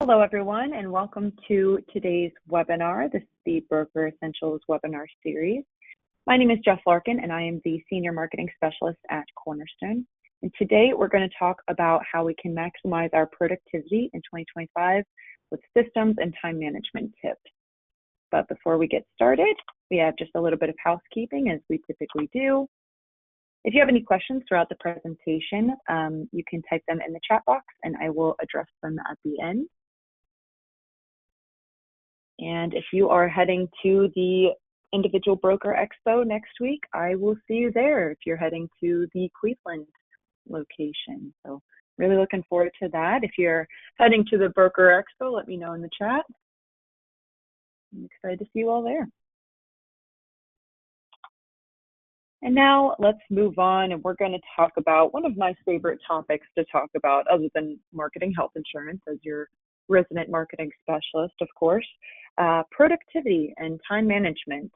Hello, everyone, and welcome to today's webinar. This is the Broker Essentials webinar series. My name is Jess Larkin, and I am the Senior Marketing Specialist at Cornerstone. And today we're going to talk about how we can maximize our productivity in 2025 with systems and time management tips. But before we get started, we have just a little bit of housekeeping, as we typically do. If you have any questions throughout the presentation, you can type them in the chat box, and I will address them at the end. And if you are heading to the Individual Broker Expo next week, I will see you there if you're heading to the Cleveland location. So really looking forward to that. If you're heading to the Broker Expo, let me know in the chat. I'm excited to see you all there. And now let's move on, and we're going to talk about one of my favorite topics to talk about, other than marketing health insurance as your resident marketing specialist, of course, productivity and time management.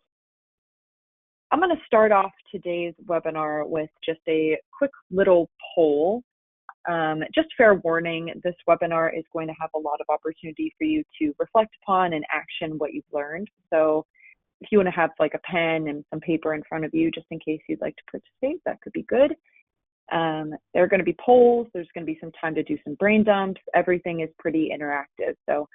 I'm going to start off today's webinar with just a quick little poll. Just fair warning, this webinar is going to have a lot of opportunity for you to reflect upon and action what you've learned. So if you want to have like a pen and some paper in front of you, just in case you'd like to participate, that could be good. There are going to be polls. There's going to be some time to do some brain dumps. Everything is pretty interactive. So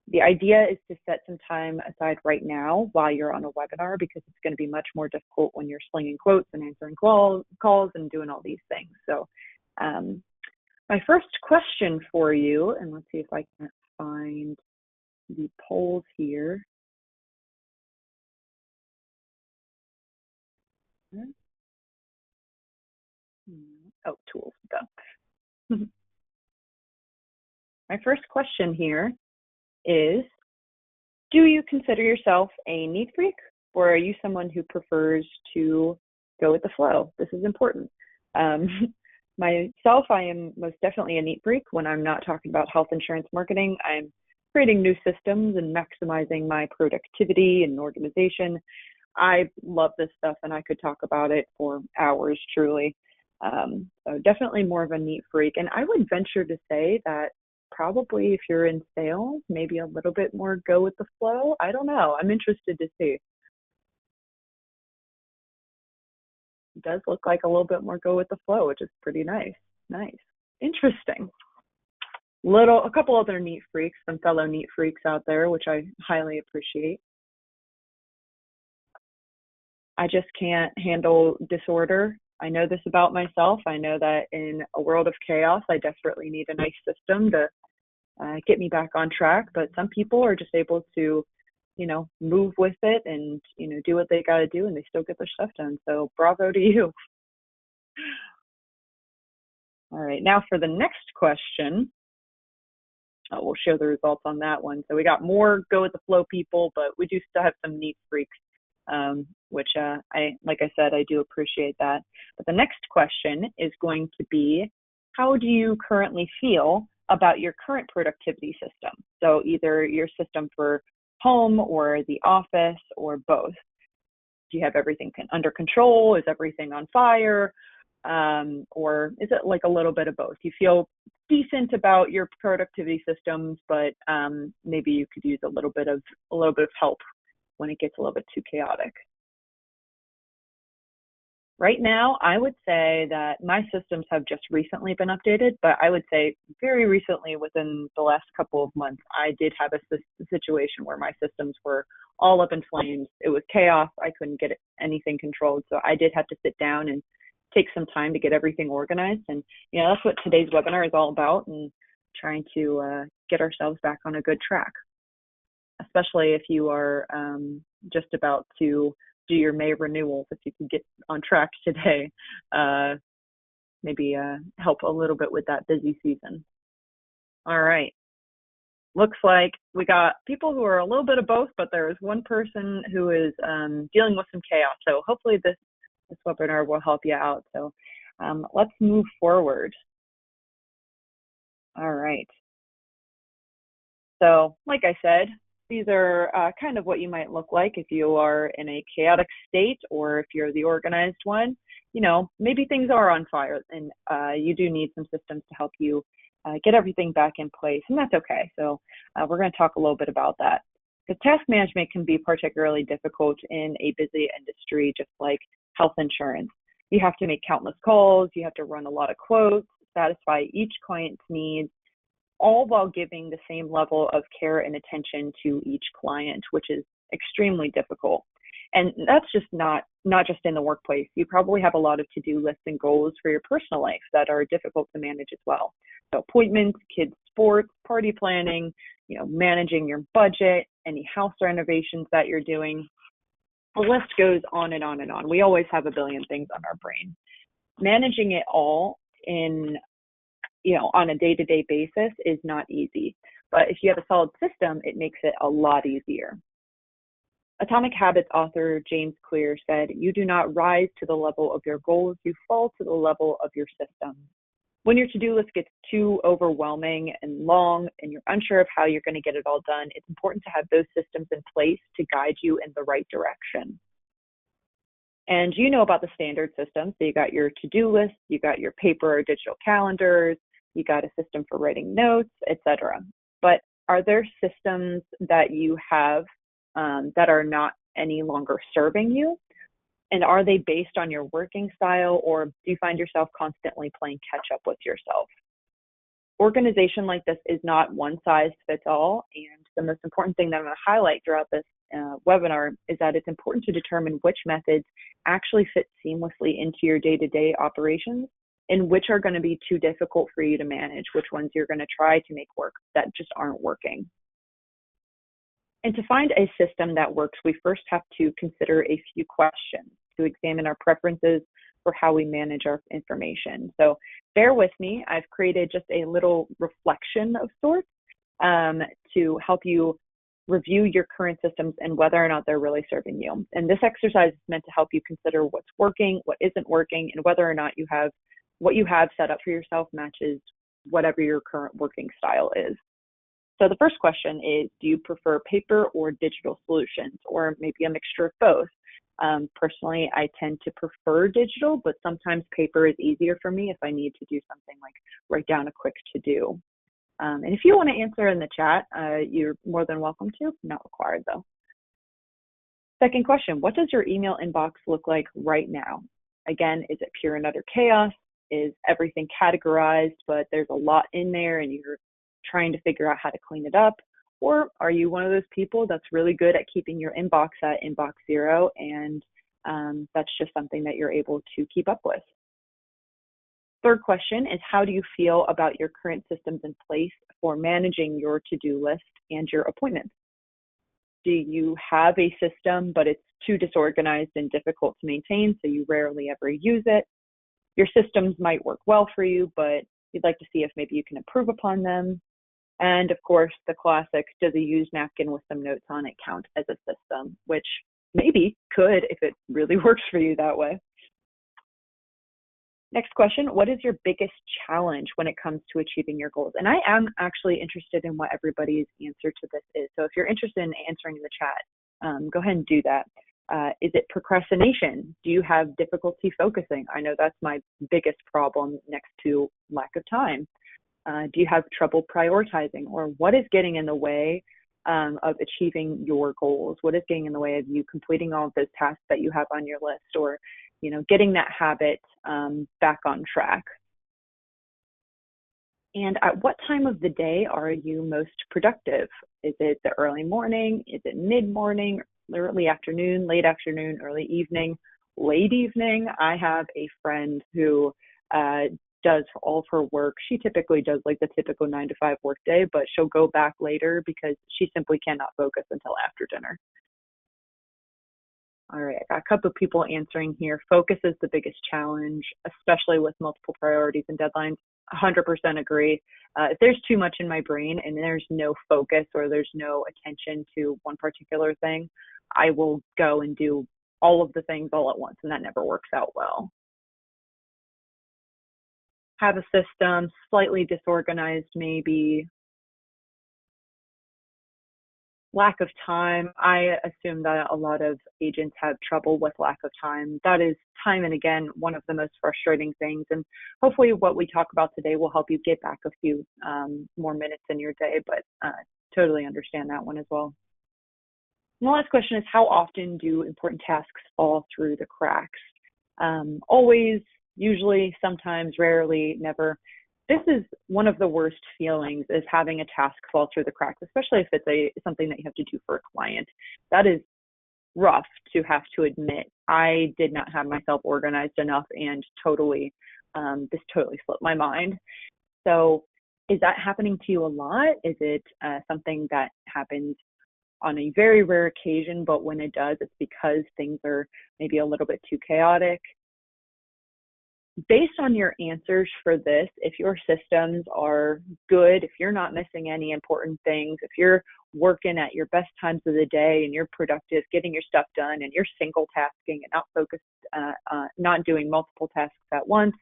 the idea is to set some time aside right now while you're on a webinar, because it's going to be much more difficult when you're slinging quotes and answering calls and doing all these things. So my first question for you, and let's see if I can find the polls here. Oh, tools, go. My first question here is, do you consider yourself a neat freak, or are you someone who prefers to go with the flow? This is important. Myself, I am most definitely a neat freak. When I'm not talking about health insurance marketing, I'm creating new systems and maximizing my productivity and organization. I love this stuff, and I could talk about it for hours, truly. So definitely more of a neat freak. And I would venture to say that probably if you're in sales, maybe a little bit more go with the flow. I don't know. I'm interested to see. It does look like a little bit more go with the flow, which is pretty nice. Nice. Interesting. A couple other neat freaks, some fellow neat freaks out there, which I highly appreciate. I just can't handle disorder. I know this about myself. I know that in a world of chaos, I desperately need a nice system to get me back on track. But some people are just able to, move with it and, do what they got to do, and they still get their stuff done. So bravo to you. All right, now for the next question. We'll show the results on that one. So we got more go with the flow people, but we do still have some neat freaks. Which like I said, I do appreciate that. But the next question is going to be, how do you currently feel about your current productivity system? So either your system for home or the office or both. Do you have everything under control? Is everything on fire? Or is it like a little bit of both? You feel decent about your productivity systems, but maybe you could use a little bit of help when it gets a little bit too chaotic. Right now, I would say that my systems have just recently been updated, but I would say very recently, within the last couple of months, I did have a situation where my systems were all up in flames. It was chaos. I couldn't get anything controlled. So I did have to sit down and take some time to get everything organized. And, that's what today's webinar is all about, and trying to get ourselves back on a good track. Especially if you are just about to do your May renewals, if you can get on track today, maybe help a little bit with that busy season. All right. Looks like we got people who are a little bit of both, but there is one person who is dealing with some chaos. So hopefully this webinar will help you out. So let's move forward. All right. So like I said, these are kind of what you might look like if you are in a chaotic state, or if you're the organized one. Maybe things are on fire, and you do need some systems to help you get everything back in place, and that's okay. So we're going to talk a little bit about that. Because task management can be particularly difficult in a busy industry, just like health insurance. You have to make countless calls, you have to run a lot of quotes, satisfy each client's needs, all while giving the same level of care and attention to each client, which is extremely difficult. And that's just not just in the workplace. You probably have a lot of to-do lists and goals for your personal life that are difficult to manage as well. So appointments, kids' sports, party planning, managing your budget, any house renovations that you're doing. The list goes on and on and on. We always have a billion things on our brain. Managing it all on a day-to-day basis is not easy. But if you have a solid system, it makes it a lot easier. Atomic Habits author James Clear said, "You do not rise to the level of your goals, you fall to the level of your system." When your to-do list gets too overwhelming and long and you're unsure of how you're going to get it all done, it's important to have those systems in place to guide you in the right direction. And you know about the standard system. So you got your to-do list, you got your paper or digital calendars, you got a system for writing notes, etc. But are there systems that you have that are not any longer serving you? And are they based on your working style, or do you find yourself constantly playing catch up with yourself? Organization like this is not one size fits all. And the most important thing that I'm going to highlight throughout this webinar is that it's important to determine which methods actually fit seamlessly into your day-to-day operations and which are going to be too difficult for you to manage, which ones you're going to try to make work that just aren't working. And to find a system that works, we first have to consider a few questions to examine our preferences for how we manage our information. So bear with me. I've created just a little reflection of sorts to help you review your current systems and whether or not they're really serving you. And this exercise is meant to help you consider what's working, what isn't working, and whether or not what you have set up for yourself matches whatever your current working style is. So the first question is, do you prefer paper or digital solutions, or maybe a mixture of both? Personally, I tend to prefer digital, but sometimes paper is easier for me if I need to do something like write down a quick to-do. And if you want to answer in the chat, you're more than welcome to, not required though. Second question, what does your email inbox look like right now? Again, is it pure and utter chaos? Is everything categorized, but there's a lot in there and you're trying to figure out how to clean it up? Or are you one of those people that's really good at keeping your inbox at inbox zero, and that's just something that you're able to keep up with? Third question is, how do you feel about your current systems in place for managing your to-do list and your appointments? Do you have a system, but it's too disorganized and difficult to maintain, so you rarely ever use it? Your systems might work well for you, but you'd like to see if maybe you can improve upon them. And of course, the classic, does a used napkin with some notes on it count as a system? Which maybe could if it really works for you that way. Next question, what is your biggest challenge when it comes to achieving your goals? And I am actually interested in what everybody's answer to this is. So if you're interested in answering in the chat, go ahead and do that. Is it procrastination? Do you have difficulty focusing? I know that's my biggest problem next to lack of time. Do you have trouble prioritizing? Or what is getting in the way of achieving your goals? What is getting in the way of you completing all of those tasks that you have on your list, or getting that habit back on track? And at what time of the day are you most productive? Is it the early morning? Is it mid-morning, early afternoon, late afternoon, early evening, late evening? I have a friend who does all of her work. She typically does like the typical 9 to 5 work day, but she'll go back later because she simply cannot focus until after dinner. All right, I got a couple of people answering here. Focus is the biggest challenge, especially with multiple priorities and deadlines. 100% agree. If there's too much in my brain and there's no focus or there's no attention to one particular thing, I will go and do all of the things all at once, and that never works out well. Have a system, slightly disorganized maybe. lack of time. I assume that a lot of agents have trouble with lack of time. That is time and again one of the most frustrating things. And hopefully, what we talk about today will help you get back a few more minutes in your day. But totally understand that one as well. And the last question is, how often do important tasks fall through the cracks? Always, usually, sometimes, rarely, never. This is one of the worst feelings, is having a task fall through the cracks, especially if it's something that you have to do for a client. That is rough to have to admit. I did not have myself organized enough, and this totally slipped my mind. So is that happening to you a lot? Is it something that happens on a very rare occasion, but when it does, it's because things are maybe a little bit too chaotic? Based on your answers for this, if your systems are good, if you're not missing any important things, if you're working at your best times of the day and you're productive, getting your stuff done, and you're single tasking and not focused, not doing multiple tasks at once,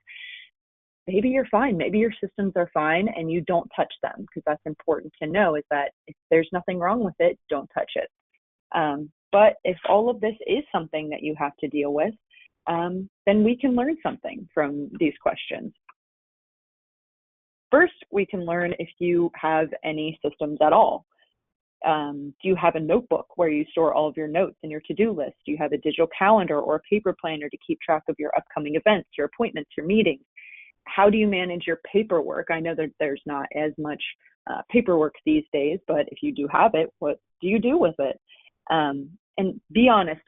maybe you're fine. Maybe your systems are fine and you don't touch them, because that's important to know, is that if there's nothing wrong with it, don't touch it. But if all of this is something that you have to deal with, then we can learn something from these questions. First, we can learn if you have any systems at all. Do you have a notebook where you store all of your notes and your to-do list? Do you have a digital calendar or a paper planner to keep track of your upcoming events, your appointments, your meetings? How do you manage your paperwork? I know that there's not as much paperwork these days, but if you do have it, what do you do with it? And be honest.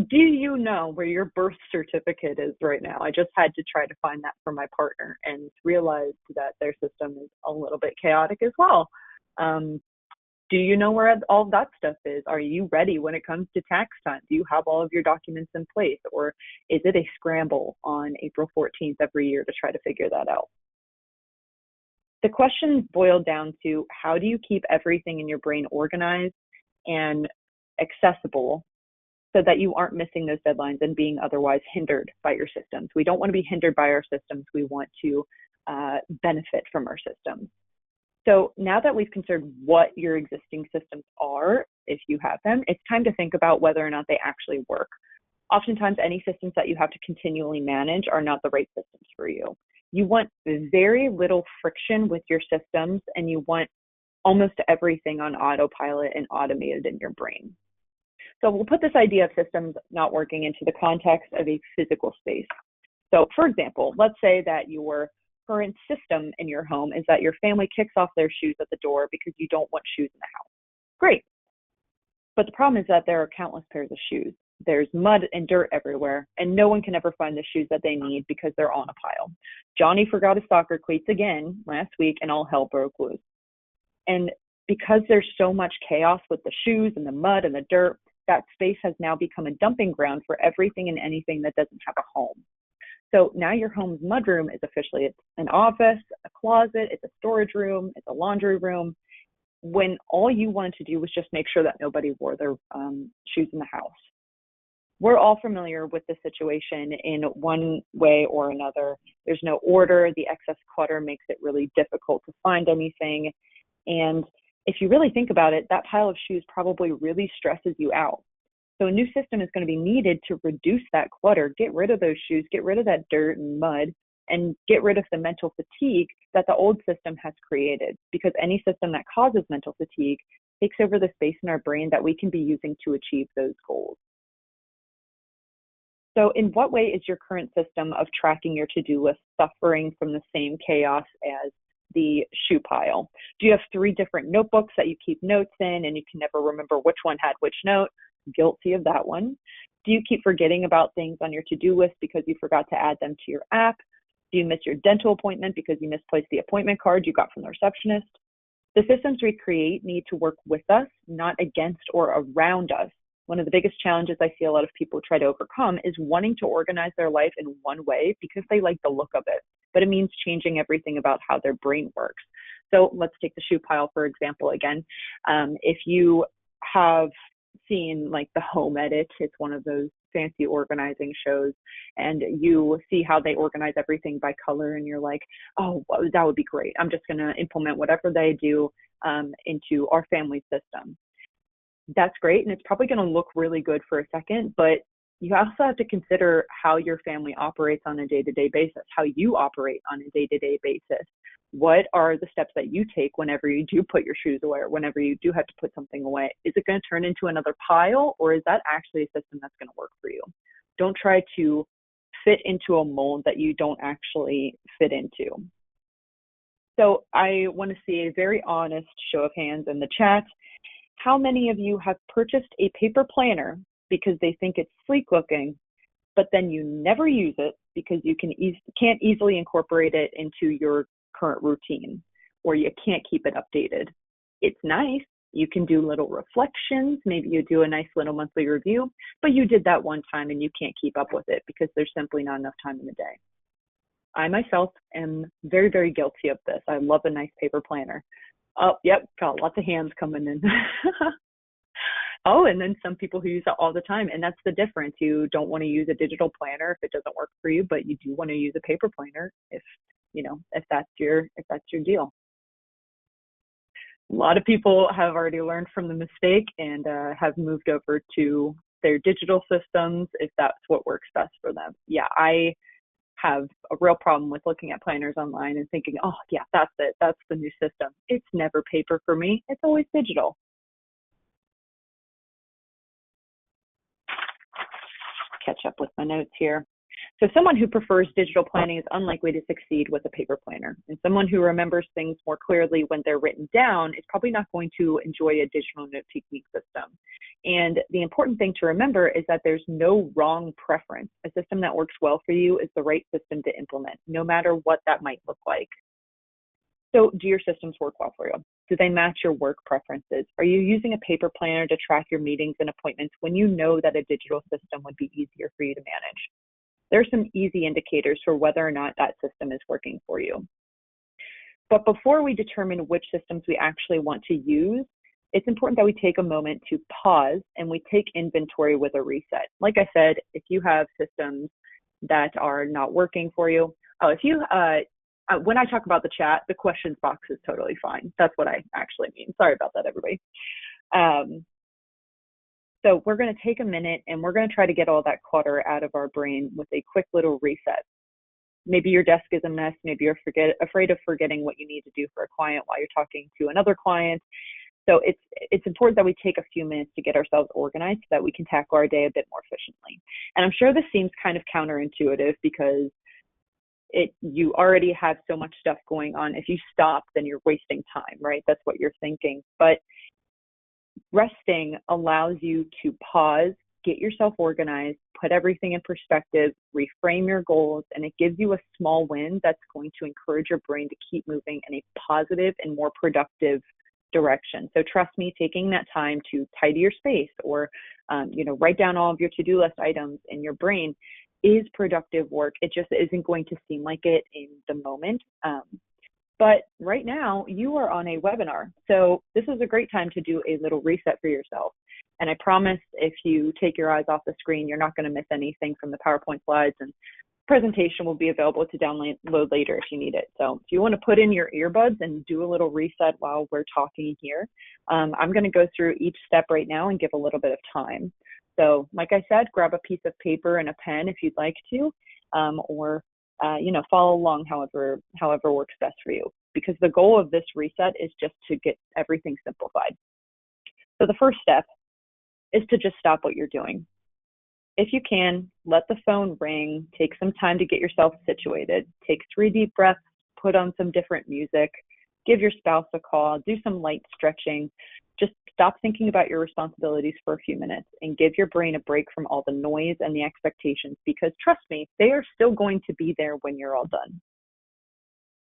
Do you know where your birth certificate is right now? I just had to try to find that for my partner and realized that their system is a little bit chaotic as well. Do you know where all of that stuff is? Are you ready when it comes to tax time? Do you have all of your documents in place? Or is it a scramble on April 14th every year to try to figure that out? The questions boil down to, how do you keep everything in your brain organized and accessible so that you aren't missing those deadlines and being otherwise hindered by your systems? We don't want to be hindered by our systems. We want to benefit from our systems. So now that we've considered what your existing systems are, if you have them, it's time to think about whether or not they actually work. Oftentimes, any systems that you have to continually manage are not the right systems for you. You want very little friction with your systems, and you want almost everything on autopilot and automated in your brain. So we'll put this idea of systems not working into the context of a physical space. So for example, let's say that your current system in your home is that your family kicks off their shoes at the door because you don't want shoes in the house. Great. But the problem is that there are countless pairs of shoes. There's mud and dirt everywhere, and no one can ever find the shoes that they need because they're on a pile. Johnny forgot his soccer cleats again last week, and all hell broke loose. And because there's so much chaos with the shoes and the mud and the dirt, that space has now become a dumping ground for everything and anything that doesn't have a home. So now your home's mudroom is officially an office, a closet, it's a storage room, it's a laundry room, when all you wanted to do was just make sure that nobody wore their shoes in the house. We're all familiar with the situation in one way or another. There's no order. The excess clutter makes it really difficult to find anything. And if you really think about it, that pile of shoes probably really stresses you out. So a new system is going to be needed to reduce that clutter, get rid of those shoes, get rid of that dirt and mud, and get rid of the mental fatigue that the old system has created. Because any system that causes mental fatigue takes over the space in our brain that we can be using to achieve those goals. So in what way is your current system of tracking your to-do list suffering from the same chaos as the shoe pile? Do you have 3 different notebooks that you keep notes in and you can never remember which one had which note? Guilty of that one. Do you keep forgetting about things on your to-do list because you forgot to add them to your app? Do you miss your dental appointment because you misplaced the appointment card you got from the receptionist? The systems we create need to work with us, not against or around us. One of the biggest challenges I see a lot of people try to overcome is wanting to organize their life in one way because they like the look of it, but it means changing everything about how their brain works. So let's take the shoe pile, for example, again. If you have seen like the Home Edit, it's one of those fancy organizing shows, and you see how they organize everything by color, and you're like, oh, well, that would be great. I'm just going to implement whatever they do into our family system. That's great. And it's probably going to look really good for a second, but you also have to consider how your family operates on a day-to-day basis, how you operate on a day-to-day basis. What are the steps that you take whenever you do put your shoes away or whenever you do have to put something away? Is it going to turn into another pile, or is that actually a system that's going to work for you? Don't try to fit into a mold that you don't actually fit into. So I want to see a very honest show of hands in the chat. How many of you have purchased a paper planner because they think it's sleek looking, but then you never use it because you can't easily incorporate it into your current routine, or you can't keep it updated? It's nice. You can do little reflections. Maybe you do a nice little monthly review, but you did that one time and you can't keep up with it because there's simply not enough time in the day. I myself am very, very guilty of this. I love a nice paper planner. Oh, yep, got lots of hands coming in. Oh, and then some people who use it all the time, and that's the difference. You don't want to use a digital planner if it doesn't work for you, but you do want to use a paper planner if that's your deal. A lot of people have already learned from the mistake and have moved over to their digital systems if that's what works best for them. Yeah, I have a real problem with looking at planners online and thinking, oh yeah, that's it, that's the new system. It's never paper for me. It's always digital. Catch up with my notes here. So someone who prefers digital planning is unlikely to succeed with a paper planner. And someone who remembers things more clearly when they're written down is probably not going to enjoy a digital note-taking system. And the important thing to remember is that there's no wrong preference. A system that works well for you is the right system to implement, no matter what that might look like. So do your systems work well for you? Do they match your work preferences? Are you using a paper planner to track your meetings and appointments when you know that a digital system would be easier for you to manage? There are some easy indicators for whether or not that system is working for you. But before we determine which systems we actually want to use, it's important that we take a moment to pause and we take inventory with a reset. Like I said, if you have systems that are not working for you, when I talk about the chat, the questions box is totally fine. That's what I actually mean. Sorry about that, everybody. So we're going to take a minute and we're going to try to get all that clutter out of our brain with a quick little reset. Maybe your desk is a mess. Maybe you're afraid of forgetting what you need to do for a client while you're talking to another client. So it's important that we take a few minutes to get ourselves organized so that we can tackle our day a bit more efficiently. And I'm sure this seems kind of counterintuitive because you already have so much stuff going on. If you stop, then you're wasting time, right? That's what you're thinking. But resting allows you to pause, get yourself organized, put everything in perspective, reframe your goals, and it gives you a small win that's going to encourage your brain to keep moving in a positive and more productive direction. So trust me, taking that time to tidy your space or write down all of your to-do list items in your brain is productive work. It just isn't going to seem like it in the moment. But right now you are on a webinar. So this is a great time to do a little reset for yourself. And I promise if you take your eyes off the screen, you're not going to miss anything from the PowerPoint slides, and presentation will be available to download later if you need it. So if you want to put in your earbuds and do a little reset while we're talking here, I'm going to go through each step right now and give a little bit of time. So like I said, grab a piece of paper and a pen if you'd like to, or follow along however works best for you, because the goal of this reset is just to get everything simplified. So the first step is to just stop what you're doing. If you can, let the phone ring, take some time to get yourself situated, take 3 deep breaths, put on some different music, give your spouse a call, do some light stretching. Just stop thinking about your responsibilities for a few minutes and give your brain a break from all the noise and the expectations, because trust me, they are still going to be there when you're all done.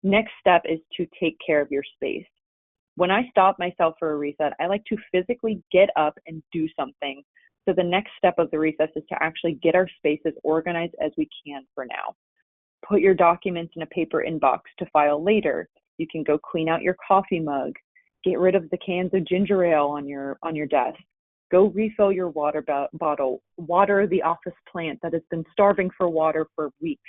Next step is to take care of your space. When I stop myself for a reset, I like to physically get up and do something. So the next step of the recess is to actually get our space as organized as we can for now. Put your documents in a paper inbox to file later. You can go clean out your coffee mug. Get rid of the cans of ginger ale on your desk. Go refill your water bottle. Water the office plant that has been starving for water for weeks.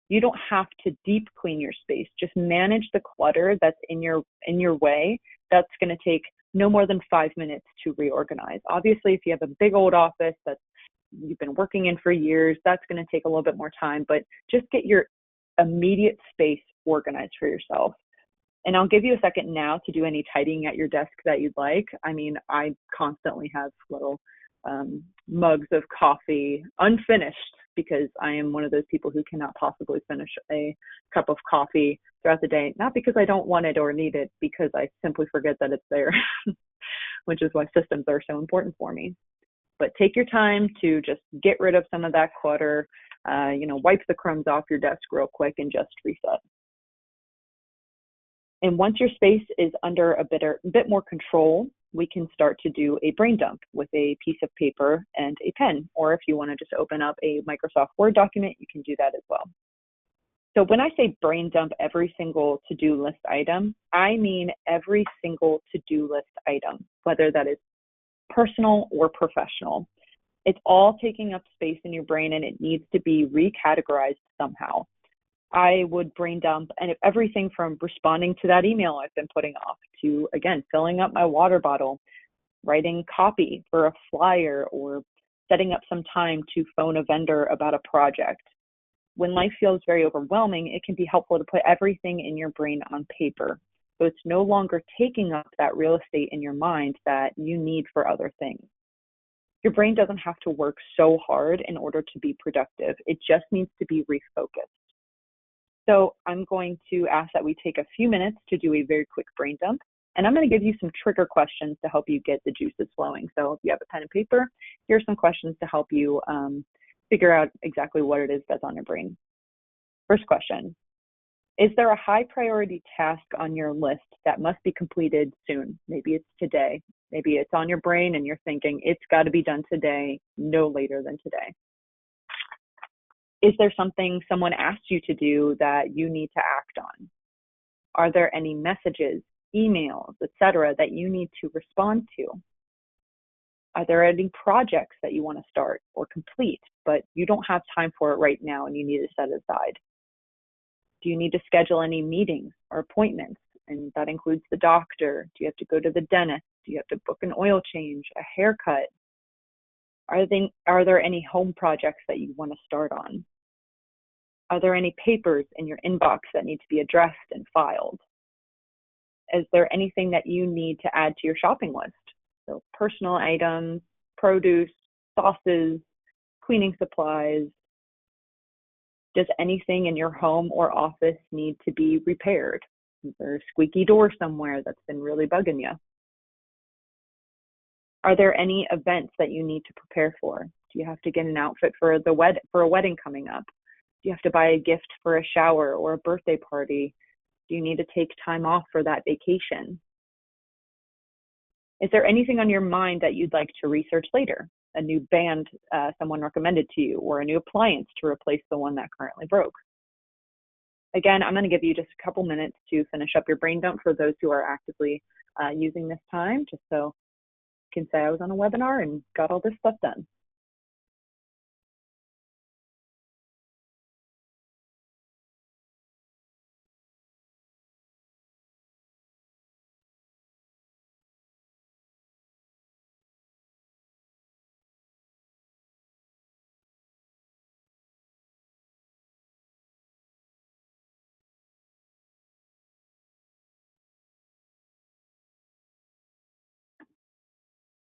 You don't have to deep clean your space. Just manage the clutter that's in your way. That's going to take no more than 5 minutes to reorganize. Obviously, if you have a big old office that you've been working in for years, that's going to take a little bit more time, but just get your immediate space organized for yourself. And I'll give you a second now to do any tidying at your desk that you'd like. I mean, I constantly have little mugs of coffee unfinished because I am one of those people who cannot possibly finish a cup of coffee throughout the day. Not because I don't want it or need it, because I simply forget that it's there, which is why systems are so important for me. But take your time to just get rid of some of that clutter, wipe the crumbs off your desk real quick and just reset. And once your space is under a bit more control, we can start to do a brain dump with a piece of paper and a pen. Or if you want to just open up a Microsoft Word document, you can do that as well. So when I say brain dump every single to-do list item, I mean every single to-do list item, whether that is personal or professional. It's all taking up space in your brain and it needs to be recategorized somehow. I would brain dump and everything from responding to that email I've been putting off to, again, filling up my water bottle, writing copy for a flyer, or setting up some time to phone a vendor about a project. When life feels very overwhelming, it can be helpful to put everything in your brain on paper. So it's no longer taking up that real estate in your mind that you need for other things. Your brain doesn't have to work so hard in order to be productive. It just needs to be refocused. So I'm going to ask that we take a few minutes to do a very quick brain dump, and I'm going to give you some trigger questions to help you get the juices flowing. So if you have a pen and paper, here are some questions to help you figure out exactly what it is that's on your brain. First question, is there a high priority task on your list that must be completed soon? Maybe it's today. Maybe it's on your brain and you're thinking it's got to be done today, no later than today. Is there something someone asked you to do that you need to act on? Are there any messages, emails, etc., that you need to respond to? Are there any projects that you want to start or complete, but you don't have time for it right now and you need to set it aside? Do you need to schedule any meetings or appointments? And that includes the doctor. Do you have to go to the dentist? Do you have to book an oil change, a haircut? Are there any home projects that you want to start on? Are there any papers in your inbox that need to be addressed and filed? Is there anything that you need to add to your shopping list? So personal items, produce, sauces, cleaning supplies. Does anything in your home or office need to be repaired? Is there a squeaky door somewhere that's been really bugging you? Are there any events that you need to prepare for? Do you have to get an outfit for a wedding coming up? Do you have to buy a gift for a shower or a birthday party? Do you need to take time off for that vacation? Is there anything on your mind that you'd like to research later? A new band someone recommended to you, or a new appliance to replace the one that currently broke? Again, I'm going to give you just a couple minutes to finish up your brain dump for those who are actively using this time, just so you can say I was on a webinar and got all this stuff done.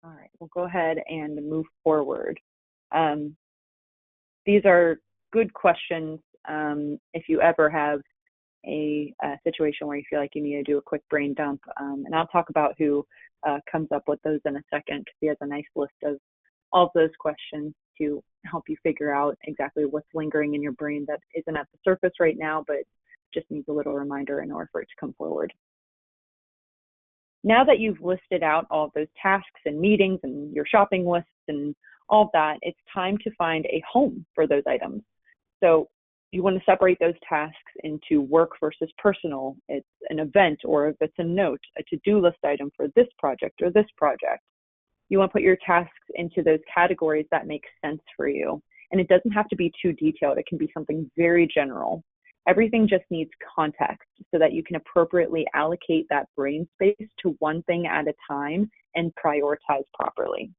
All right, we'll go ahead and move forward. These are good questions if you ever have a situation where you feel like you need to do a quick brain dump. And I'll talk about who comes up with those in a second, because he has a nice list of all of those questions to help you figure out exactly what's lingering in your brain that isn't at the surface right now, but just needs a little reminder in order for it to come forward. Now that you've listed out all of those tasks and meetings and your shopping lists and all of that, it's time to find a home for those items. So you want to separate those tasks into work versus personal. It's an event, or if it's a note, a to-do list item for this project or this project. You want to put your tasks into those categories that make sense for you. And it doesn't have to be too detailed. It can be something very general. Everything just needs context so that you can appropriately allocate that brain space to one thing at a time and prioritize properly.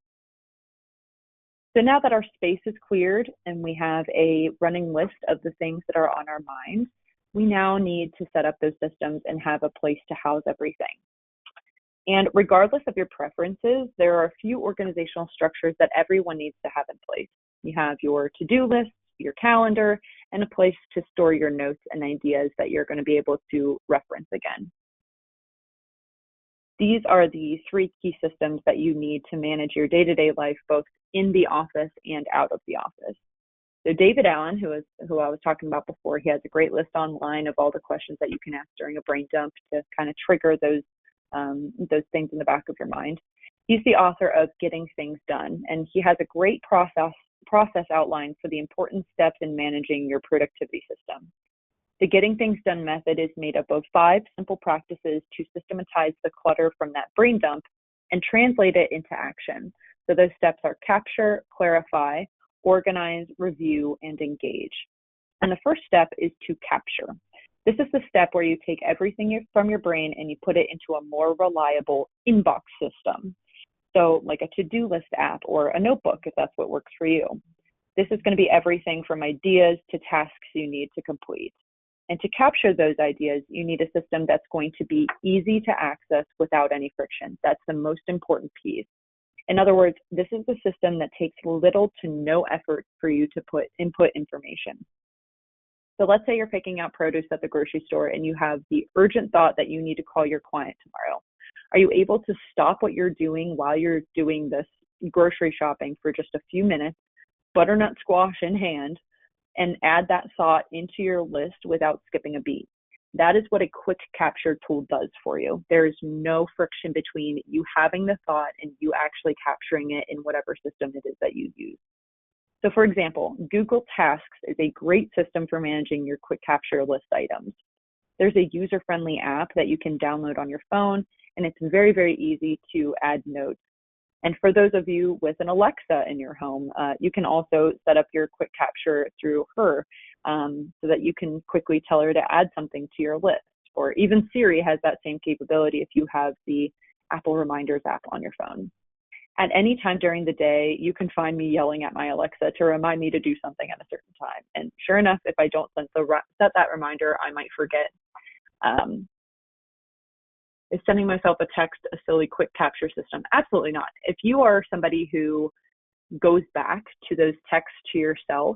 So now that our space is cleared and we have a running list of the things that are on our mind, we now need to set up those systems and have a place to house everything. And regardless of your preferences, there are a few organizational structures that everyone needs to have in place. You have your to-do list, your calendar, and a place to store your notes and ideas that you're going to be able to reference again. These are the 3 key systems that you need to manage your day-to-day life, both in the office and out of the office. So David Allen, who I was talking about before, he has a great list online of all the questions that you can ask during a brain dump to kind of trigger those things in the back of your mind. He's the author of Getting Things Done, and he has a great process outline for the important steps in managing your productivity system. The Getting Things Done method is made up of 5 simple practices to systematize the clutter from that brain dump and translate it into action. So those steps are capture, clarify, organize, review, and engage. And the first step is to capture. This is the step where you take everything from your brain and you put it into a more reliable inbox system. So like a to-do list app or a notebook, if that's what works for you. This is going to be everything from ideas to tasks you need to complete. And to capture those ideas, you need a system that's going to be easy to access without any friction. That's the most important piece. In other words, this is the system that takes little to no effort for you to input information. So let's say you're picking out produce at the grocery store and you have the urgent thought that you need to call your client tomorrow. Are you able to stop what you're doing while you're doing this grocery shopping for just a few minutes, butternut squash in hand, and add that thought into your list without skipping a beat? That is what a quick capture tool does for you. There is no friction between you having the thought and you actually capturing it in whatever system it is that you use. So for example, Google Tasks is a great system for managing your quick capture list items. There's a user-friendly app that you can download on your phone, and it's very, very easy to add notes. And for those of you with an Alexa in your home, you can also set up your quick capture through her so that you can quickly tell her to add something to your list. Or even Siri has that same capability if you have the Apple Reminders app on your phone. At any time during the day, you can find me yelling at my Alexa to remind me to do something at a certain time. And sure enough, if I don't set that reminder, I might forget. Is sending myself a text a silly quick capture system? Absolutely not. If you are somebody who goes back to those texts to yourself,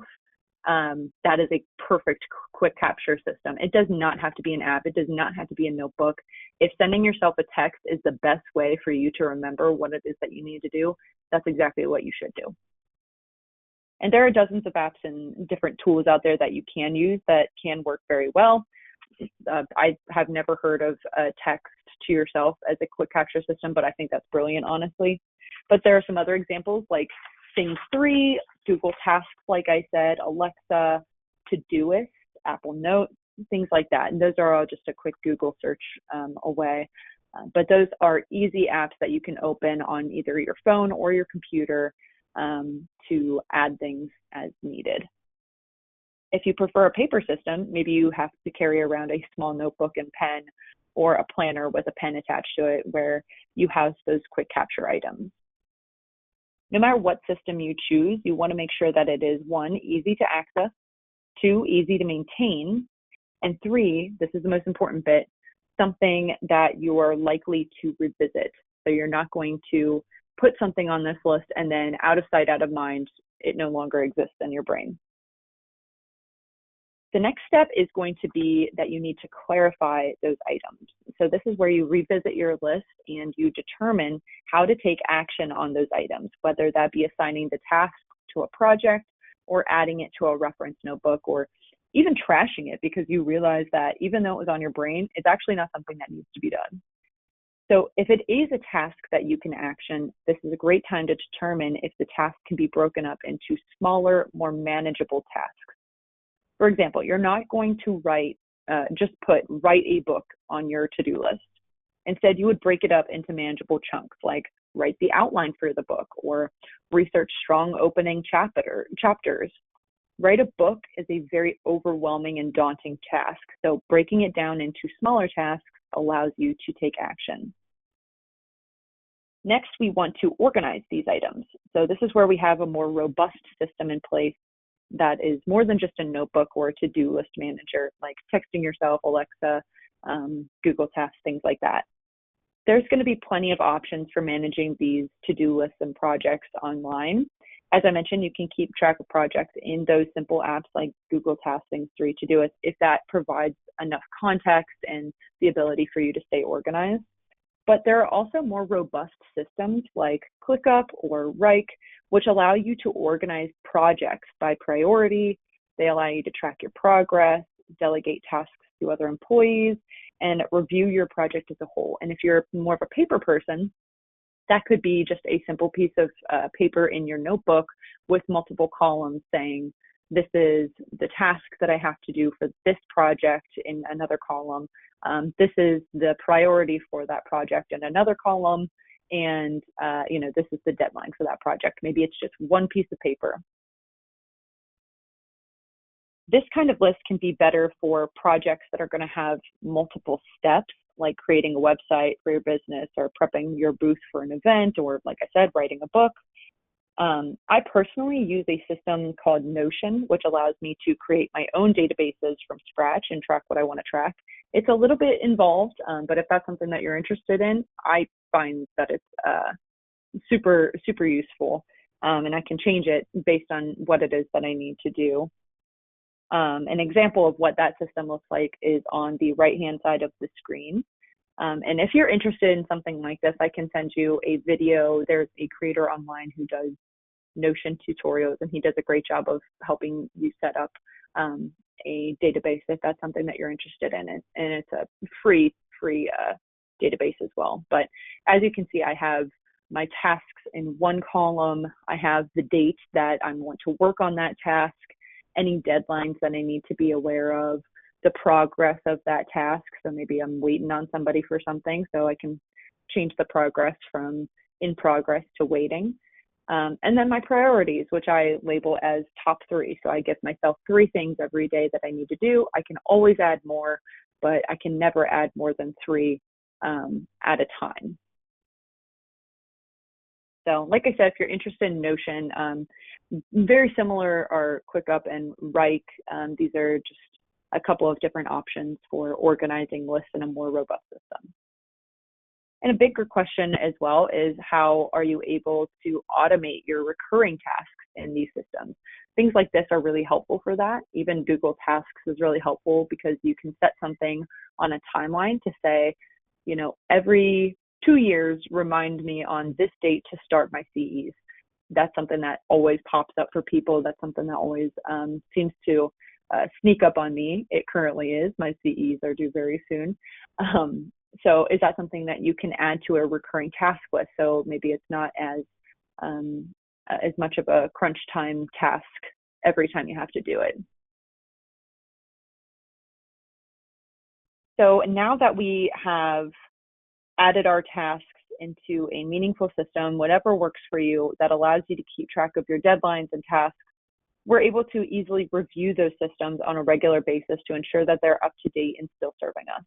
that is a perfect quick capture system. It does not have to be an app. It does not have to be a notebook. If sending yourself a text is the best way for you to remember what it is that you need to do, that's exactly what you should do. And there are dozens of apps and different tools out there that you can use that can work very well. I have never heard of a text to yourself as a quick capture system, but I think that's brilliant, honestly. But there are some other examples like Things 3, Google Tasks, like I said, Alexa, Todoist, Apple Notes, things like that. And those are all just a quick Google search away. But those are easy apps that you can open on either your phone or your computer to add things as needed. If you prefer a paper system, maybe you have to carry around a small notebook and pen or a planner with a pen attached to it where you house those quick capture items. No matter what system you choose, you want to make sure that it is 1, easy to access, 2, easy to maintain, and 3, this is the most important bit, something that you are likely to revisit. So you're not going to put something on this list and then out of sight, out of mind, it no longer exists in your brain. The next step is going to be that you need to clarify those items. So this is where you revisit your list and you determine how to take action on those items, whether that be assigning the task to a project or adding it to a reference notebook or even trashing it because you realize that even though it was on your brain, it's actually not something that needs to be done. So if it is a task that you can action, this is a great time to determine if the task can be broken up into smaller, more manageable tasks. For example, you're not going to write a book on your to-do list. Instead, you would break it up into manageable chunks, like write the outline for the book or research strong opening chapters Write a book is a very overwhelming and daunting task, so breaking it down into smaller tasks allows you to take action. Next, we want to organize these items. So this is where we have a more robust system in place that is more than just a notebook or a to-do list manager, like texting yourself, Alexa, Google Tasks, things like that. There's going to be plenty of options for managing these to-do lists and projects online. As I mentioned, you can keep track of projects in those simple apps like Google Tasks, Things 3, Todoist, if that provides enough context and the ability for you to stay organized. But there are also more robust systems like ClickUp or Rike, which allow you to organize projects by priority. They allow you to track your progress, delegate tasks to other employees, and review your project as a whole. And if you're more of a paper person, that could be just a simple piece of paper in your notebook with multiple columns saying, this is the task that I have to do for this project in another column. This is the priority for that project in another column. And, this is the deadline for that project. Maybe it's just one piece of paper. This kind of list can be better for projects that are going to have multiple steps, like creating a website for your business or prepping your booth for an event, or like I said, writing a book. I personally use a system called Notion, which allows me to create my own databases from scratch and track what I want to track. It's a little bit involved, but if that's something that you're interested in, I find that it's super, super useful, and I can change it based on what it is that I need to do. An example of what that system looks like is on the right-hand side of the screen. And if you're interested in something like this, I can send you a video. There's a creator online who does Notion tutorials, and he does a great job of helping you set up a database if that's something that you're interested in. And it's a free database as well. But as you can see, I have my tasks in one column. I have the date that I want to work on that task, any deadlines that I need to be aware of, the progress of that task. So maybe I'm waiting on somebody for something, so I can change the progress from in progress to waiting. And then my priorities, which I label as top 3. So I give myself 3 things every day that I need to do. I can always add more, but I can never add more than 3 at a time. So like I said, if you're interested in Notion, very similar are ClickUp and Rike. These are just a couple of different options for organizing lists in a more robust system. And a bigger question as well is, how are you able to automate your recurring tasks in these systems? Things like this are really helpful for that. Even Google Tasks is really helpful because you can set something on a timeline to say, every 2 years, remind me on this date to start my CEs. That's something that always pops up for people. That's something that always seems to sneak up on me. It currently is. My CEs are due very soon. So is that something that you can add to a recurring task list? So maybe it's not as much of a crunch time task every time you have to do it. So now that we have added our tasks into a meaningful system, whatever works for you, that allows you to keep track of your deadlines and tasks, we're able to easily review those systems on a regular basis to ensure that they're up to date and still serving us.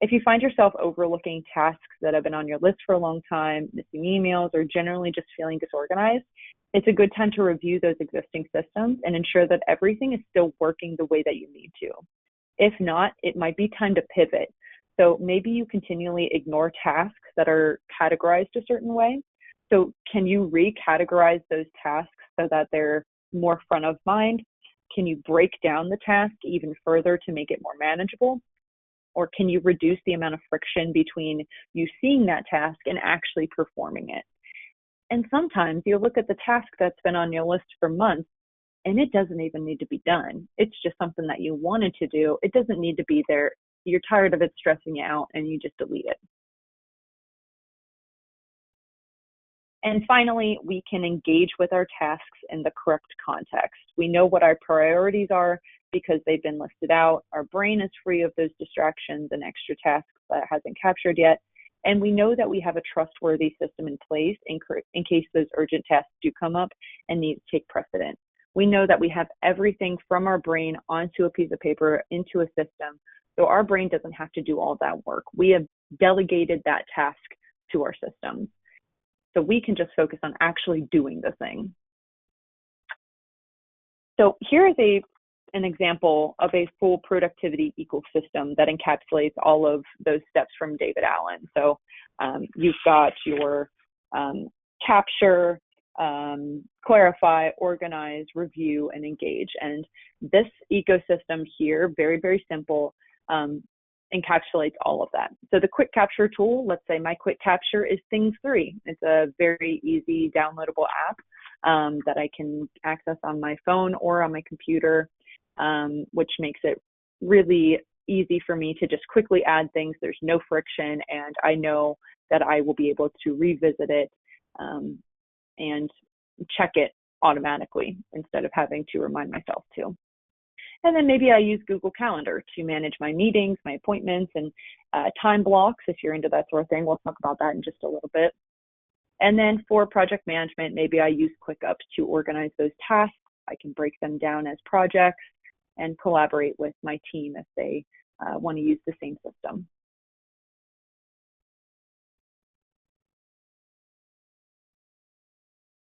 If you find yourself overlooking tasks that have been on your list for a long time, missing emails, or generally just feeling disorganized, it's a good time to review those existing systems and ensure that everything is still working the way that you need to. If not, it might be time to pivot. So maybe you continually ignore tasks that are categorized a certain way. So can you recategorize those tasks so that they're more front of mind? Can you break down the task even further to make it more manageable? Or can you reduce the amount of friction between you seeing that task and actually performing it? And sometimes you'll look at the task that's been on your list for months and it doesn't even need to be done. It's just something that you wanted to do. It doesn't need to be there. You're tired of it stressing you out and you just delete it. And finally, we can engage with our tasks in the correct context. We know what our priorities are because they've been listed out. Our brain is free of those distractions and extra tasks that it hasn't captured yet. And we know that we have a trustworthy system in place in case those urgent tasks do come up and need to take precedent. We know that we have everything from our brain onto a piece of paper into a system. So our brain doesn't have to do all that work. We have delegated that task to our systems. So we can just focus on actually doing the thing. So here is an example of a full productivity ecosystem that encapsulates all of those steps from David Allen. So you've got your capture, clarify, organize, review, and engage. And this ecosystem here, very, very simple, encapsulates all of that. So the quick capture tool, let's say my quick capture is Things 3. It's a very easy downloadable app that I can access on my phone or on my computer, which makes it really easy for me to just quickly add things. There's no friction, and I know that I will be able to revisit it and check it automatically instead of having to remind myself to. And then maybe I use Google Calendar to manage my meetings, my appointments, and time blocks. If you're into that sort of thing, we'll talk about that in just a little bit. And then for project management, maybe I use ClickUp to organize those tasks. I can break them down as projects and collaborate with my team if they want to use the same system.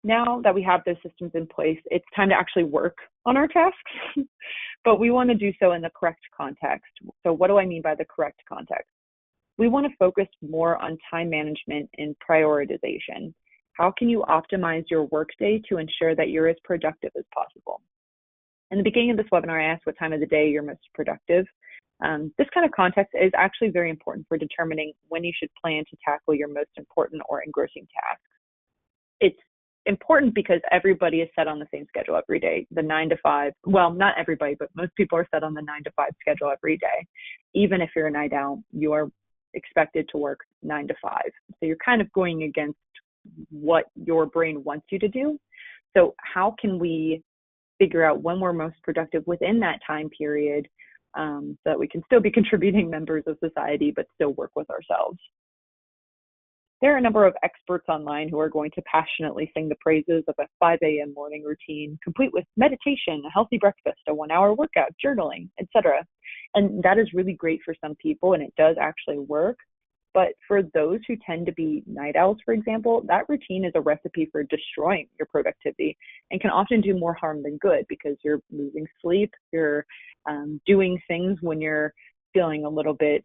Now that we have those systems in place, it's time to actually work on our tasks, but we want to do so in the correct context. So what do I mean by the correct context? We want to focus more on time management and prioritization. How can you optimize your workday to ensure that you're as productive as possible? In the beginning of this webinar, I asked what time of the day you're most productive. This kind of context is actually very important for determining when you should plan to tackle your most important or engrossing tasks. It's important because everybody is set on the same schedule every day, the 9 to 5. Well, not everybody, but most people are set on the 9 to 5 schedule every day. Even if you're a night owl, you are expected to work 9 to 5. So you're kind of going against what your brain wants you to do. So how can we figure out when we're most productive within that time period so that we can still be contributing members of society, but still work with ourselves? There are a number of experts online who are going to passionately sing the praises of a 5 a.m. morning routine, complete with meditation, a healthy breakfast, a 1-hour workout, journaling, etc. And that is really great for some people, and it does actually work. But for those who tend to be night owls, for example, that routine is a recipe for destroying your productivity and can often do more harm than good because you're losing sleep, you're doing things when you're feeling a little bit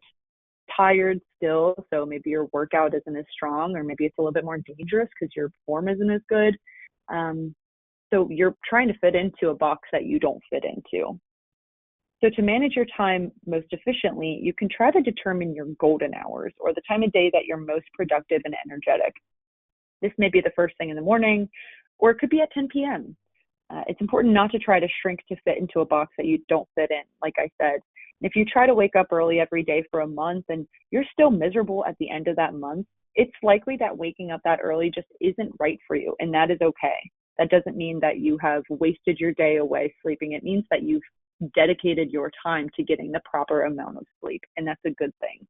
tired still, so maybe your workout isn't as strong, or maybe it's a little bit more dangerous because your form isn't as good. So you're trying to fit into a box that you don't fit into. So to manage your time most efficiently, you can try to determine your golden hours, or the time of day that you're most productive and energetic. This may be the first thing in the morning, or it could be at 10 p.m. It's important not to try to shrink to fit into a box that you don't fit in, like I said. If you try to wake up early every day for a month and you're still miserable at the end of that month, it's likely that waking up that early just isn't right for you, and that is okay. That doesn't mean that you have wasted your day away sleeping. It means that you've dedicated your time to getting the proper amount of sleep, and that's a good thing.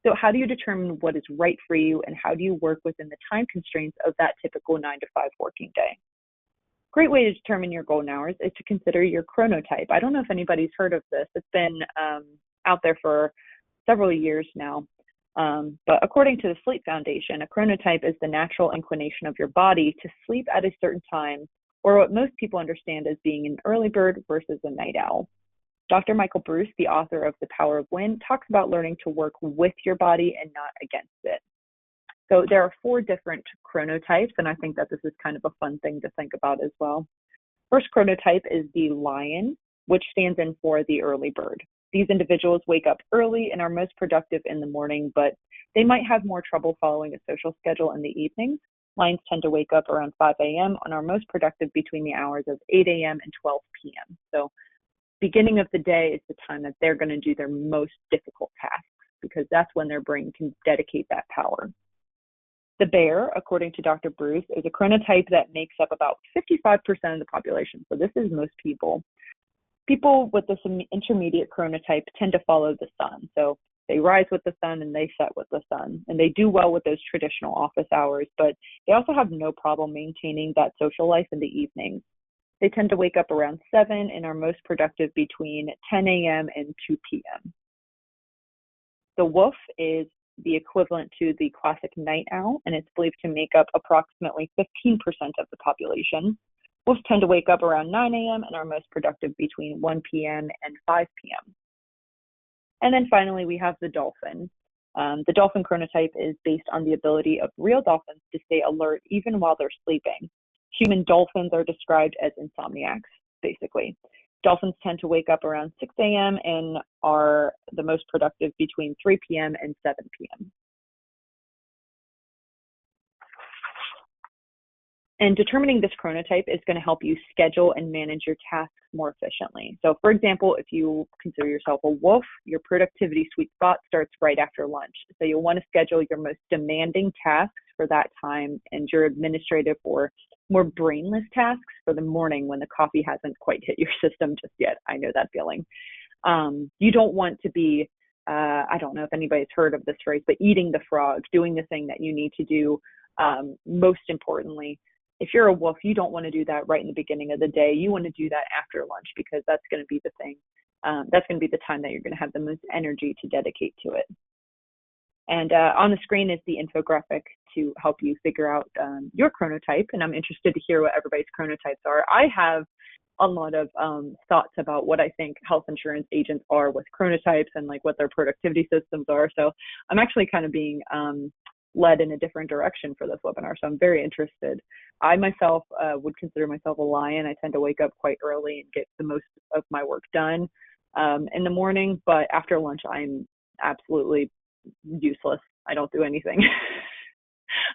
So how do you determine what is right for you, and how do you work within the time constraints of that typical 9 to 5 working day? Great way to determine your golden hours is to consider your chronotype. I don't know if anybody's heard of this. It's been out there for several years now. But according to the Sleep Foundation, a chronotype is the natural inclination of your body to sleep at a certain time, or what most people understand as being an early bird versus a night owl. Dr. Michael Bruce, the author of The Power of When, talks about learning to work with your body and not against it. So there are 4 different chronotypes, and I think that this is kind of a fun thing to think about as well. First chronotype is the lion, which stands in for the early bird. These individuals wake up early and are most productive in the morning, but they might have more trouble following a social schedule in the evenings. Lions tend to wake up around 5 a.m. and are most productive between the hours of 8 a.m. and 12 p.m. So beginning of the day is the time that they're going to do their most difficult tasks, because that's when their brain can dedicate that power. The bear, according to Dr. Bruce, is a chronotype that makes up about 55% of the population. So this is most people. People with this intermediate chronotype tend to follow the sun. So they rise with the sun and they set with the sun. And they do well with those traditional office hours, but they also have no problem maintaining that social life in the evenings. They tend to wake up around 7 and are most productive between 10 a.m. and 2 p.m. The wolf is the equivalent to the classic night owl, and it's believed to make up approximately 15% of the population. Wolves tend to wake up around 9 a.m. and are most productive between 1 p.m. and 5 p.m. And then finally, we have the dolphin. The dolphin chronotype is based on the ability of real dolphins to stay alert even while they're sleeping. Human dolphins are described as insomniacs, basically. Dolphins tend to wake up around 6 a.m. and are the most productive between 3 p.m. and 7 p.m. And determining this chronotype is going to help you schedule and manage your tasks more efficiently. So for example, if you consider yourself a wolf, your productivity sweet spot starts right after lunch. So you'll want to schedule your most demanding tasks for that time and your administrative or more brainless tasks for the morning when the coffee hasn't quite hit your system just yet. I know that feeling. You don't want to be, I don't know if anybody's heard of this phrase, but eating the frog, doing the thing that you need to do most importantly. If you're a wolf, you don't want to do that right in the beginning of the day. You want to do that after lunch because that's going to be the thing. That's going to be the time that you're going to have the most energy to dedicate to it. And on the screen is the infographic to help you figure out your chronotype. And I'm interested to hear what everybody's chronotypes are. I have a lot of thoughts about what I think health insurance agents are with chronotypes and like what their productivity systems are. So I'm actually kind of being led in a different direction for this webinar. So I'm very interested. I myself would consider myself a lion. I tend to wake up quite early and get the most of my work done in the morning, but after lunch, I'm absolutely useless. I don't do anything.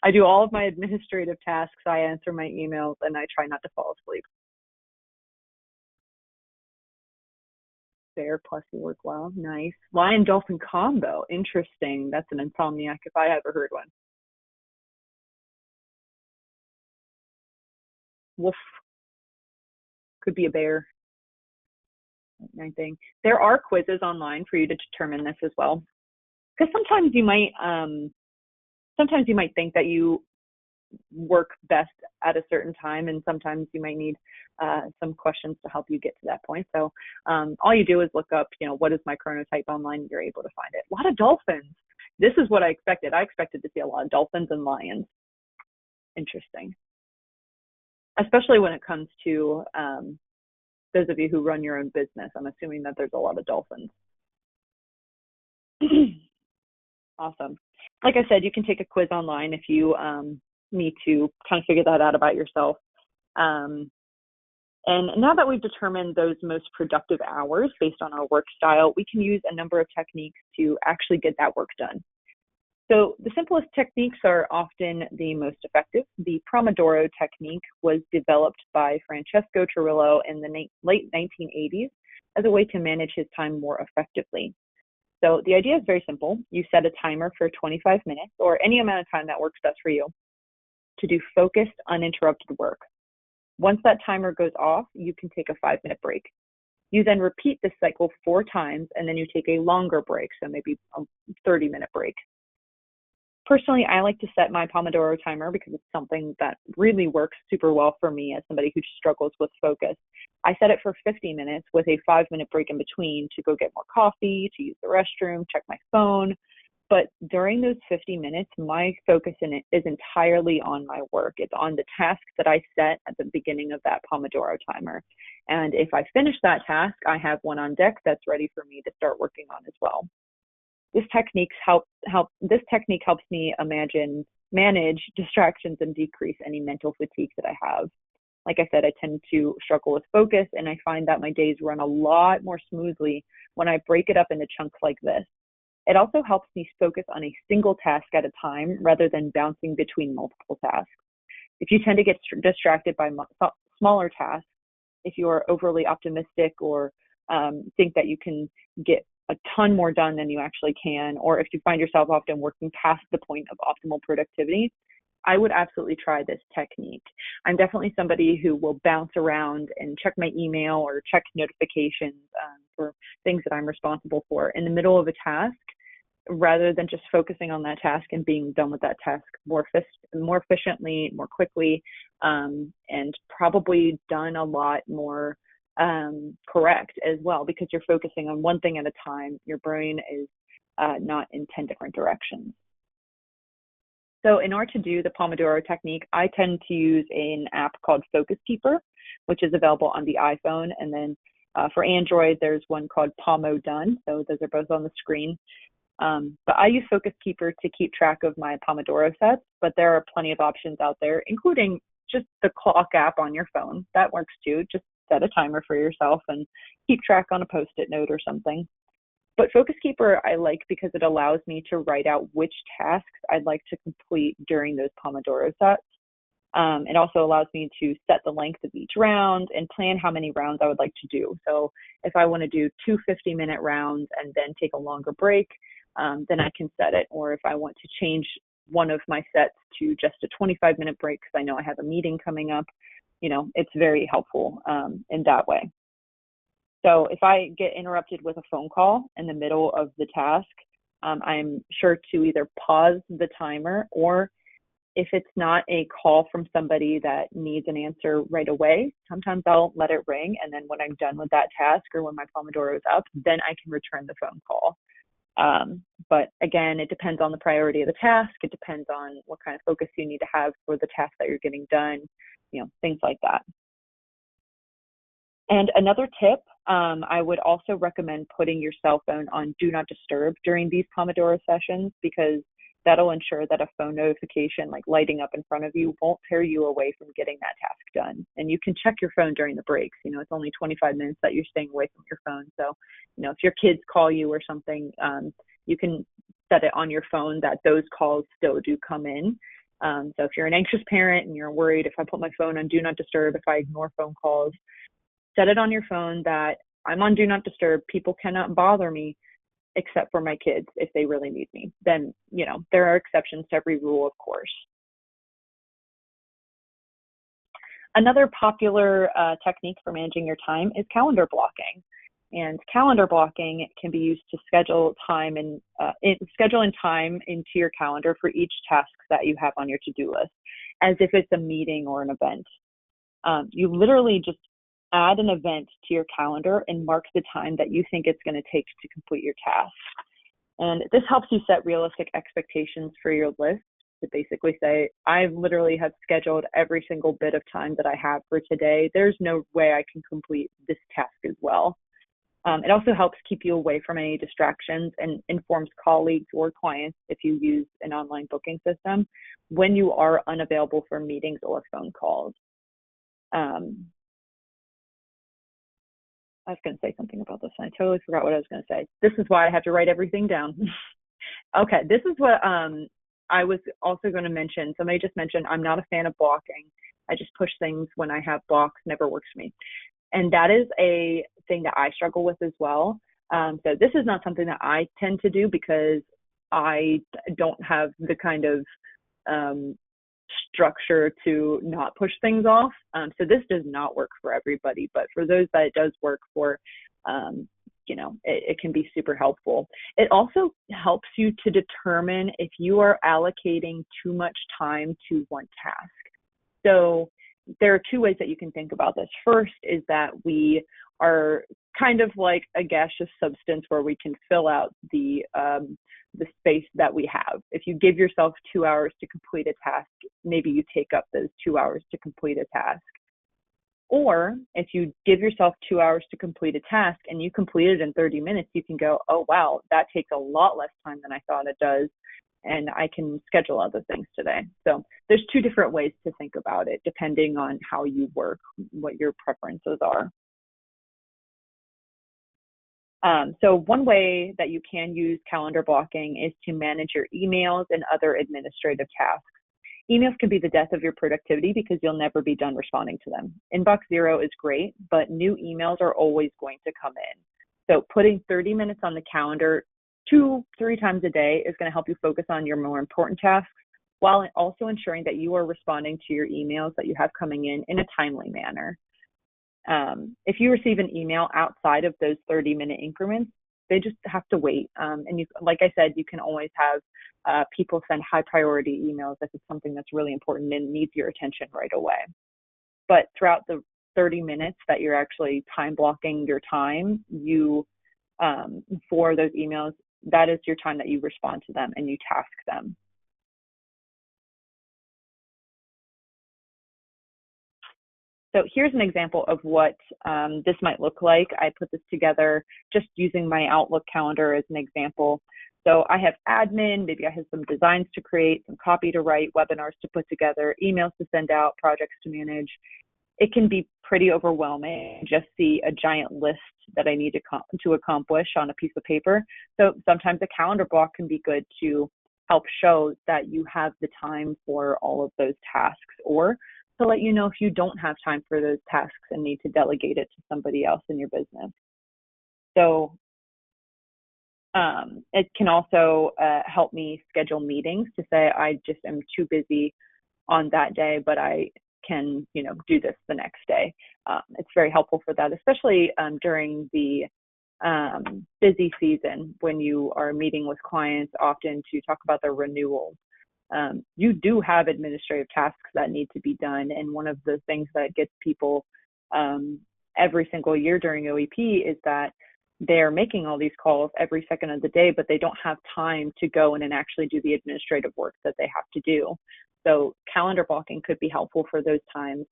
I do all of my administrative tasks. I answer my emails and I try not to fall asleep. Bear plus work. Wow, nice. Lion dolphin combo. Interesting. That's an insomniac if I ever heard one. Wolf could be a bear. I think there are quizzes online for you to determine this as well. Because sometimes you might think that you work best at a certain time, and sometimes you might need some questions to help you get to that point. So all you do is look up, what is my chronotype online, and you're able to find it. A lot of dolphins. This is what I expected. I expected to see a lot of dolphins and lions. Interesting. Especially when it comes to those of you who run your own business. I'm assuming that there's a lot of dolphins. Awesome. Like I said, you can take a quiz online if you need to kind of figure that out about yourself. And now that we've determined those most productive hours based on our work style, we can use a number of techniques to actually get that work done. So the simplest techniques are often the most effective. The Pomodoro technique was developed by Francesco Cirillo in the late 1980s as a way to manage his time more effectively. So the idea is very simple. You set a timer for 25 minutes or any amount of time that works best for you to do focused, uninterrupted work. Once that timer goes off, you can take a 5-minute break. You then repeat this cycle 4 times, and then you take a longer break, so maybe a 30-minute break. Personally, I like to set my Pomodoro timer because it's something that really works super well for me as somebody who struggles with focus. I set it for 50 minutes with a 5-minute break in between to go get more coffee, to use the restroom, check my phone. But during those 50 minutes, my focus in it is entirely on my work. It's on the task that I set at the beginning of that Pomodoro timer. And if I finish that task, I have one on deck that's ready for me to start working on as well. This technique helps me manage distractions and decrease any mental fatigue that I have. Like I said, I tend to struggle with focus, and I find that my days run a lot more smoothly when I break it up into chunks like this. It also helps me focus on a single task at a time rather than bouncing between multiple tasks. If you tend to get distracted by smaller tasks, if you are overly optimistic or think that you can get a ton more done than you actually can, or if you find yourself often working past the point of optimal productivity, I would absolutely try this technique. I'm definitely somebody who will bounce around and check my email or check notifications for things that I'm responsible for in the middle of a task. rather than just focusing on that task and being done with that task more efficiently, more quickly, and probably done a lot more correct as well, because you're focusing on one thing at a time. Your brain is not in 10 different directions. So in order to do the Pomodoro technique, I tend to use an app called Focus Keeper, which is available on the iPhone. And then for Android, there's one called Pomo Done. So those are both on the screen. But I use Focus Keeper to keep track of my Pomodoro sets, but there are plenty of options out there, including just the clock app on your phone. That works too. Just set a timer for yourself and keep track on a Post-it note or something. But Focus Keeper I like because it allows me to write out which tasks I'd like to complete during those Pomodoro sets. It also allows me to set the length of each round and plan how many rounds I would like to do. So if I want to do 2 50-minute rounds and then take a longer break, then I can set it. Or if I want to change one of my sets to just a 25-minute break because I know I have a meeting coming up, it's very helpful in that way. So if I get interrupted with a phone call in the middle of the task, I'm sure to either pause the timer, or if it's not a call from somebody that needs an answer right away, sometimes I'll let it ring. And then when I'm done with that task, or when my Pomodoro is up, then I can return the phone call. But again, it depends on the priority of the task. It depends on what kind of focus you need to have for the task that you're getting done, things like that. And another tip, I would also recommend putting your cell phone on Do Not Disturb during these Pomodoro sessions, because that'll ensure that a phone notification like lighting up in front of you won't tear you away from getting that task done. And you can check your phone during the breaks. It's only 25 minutes that you're staying away from your phone. So, if your kids call you or something, you can set it on your phone that those calls still do come in. So if you're an anxious parent and you're worried, if I put my phone on Do Not Disturb, if I ignore phone calls, set it on your phone that I'm on Do Not Disturb. People cannot bother me except for my kids if they really need me. Then, there are exceptions to every rule, of course. Another popular technique for managing your time is calendar blocking. And calendar blocking can be used to schedule in time into your calendar for each task that you have on your to-do list, as if it's a meeting or an event. You literally just add an event to your calendar and mark the time that you think it's going to take to complete your task. And this helps you set realistic expectations for your list, to basically say, I literally have scheduled every single bit of time that I have for today. There's no way I can complete this task as well. It also helps keep you away from any distractions and informs colleagues or clients, if you use an online booking system, when you are unavailable for meetings or phone calls. I was going to say something about this, and I totally forgot what I was going to say. This is why I have to write everything down. Okay, this is what I was also going to mention. Somebody just mentioned I'm not a fan of blocking. I just push things when I have blocks. Never works for me. And that is a thing that I struggle with as well. So this is not something that I tend to do, because I don't have the kind of structure to not push things off. So this does not work for everybody, but for those that it does work for, it can be super helpful. It also helps you to determine if you are allocating too much time to one task. So there are two ways that you can think about this. First is that we are kind of like a gaseous substance where we can fill out the space that we have. If you give yourself 2 hours to complete a task, maybe you take up those 2 hours to complete a task. Or if you give yourself 2 hours to complete a task and you complete it in 30 minutes, you can go, oh, wow, that takes a lot less time than I thought it does, and I can schedule other things today. So there's two different ways to think about it, depending on how you work, what your preferences are. So one way that you can use calendar blocking is to manage your emails and other administrative tasks. Emails can be the death of your productivity because you'll never be done responding to them. Inbox zero is great, but new emails are always going to come in. So putting 30 minutes on the calendar 2-3 times a day is going to help you focus on your more important tasks, while also ensuring that you are responding to your emails that you have coming in a timely manner. If you receive an email outside of those 30-minute increments, They just have to wait. And you, like I said, you can always have people send high priority emails if it's something that's really important and needs your attention right away. But throughout the 30 minutes that you're actually time blocking your time, you for those emails, that is your time that you respond to them and you task them. So here's an example of what this might look like. I put this together just using my Outlook calendar as an example. So I have admin, maybe I have some designs to create, some copy to write, webinars to put together, emails to send out, projects to manage. It can be pretty overwhelming. Just see a giant list that I need to accomplish on a piece of paper. So sometimes a calendar block can be good to help show that you have the time for all of those tasks, or to let you know if you don't have time for those tasks and need to delegate it to somebody else in your business. So it can also help me schedule meetings to say I just am too busy on that day, but I can, do this the next day. It's very helpful for that, especially during the busy season when you are meeting with clients often to talk about their renewals. You do have administrative tasks that need to be done. And one of the things that gets people every single year during OEP is that they're making all these calls every second of the day, but they don't have time to go in and actually do the administrative work that they have to do. So calendar blocking could be helpful for those times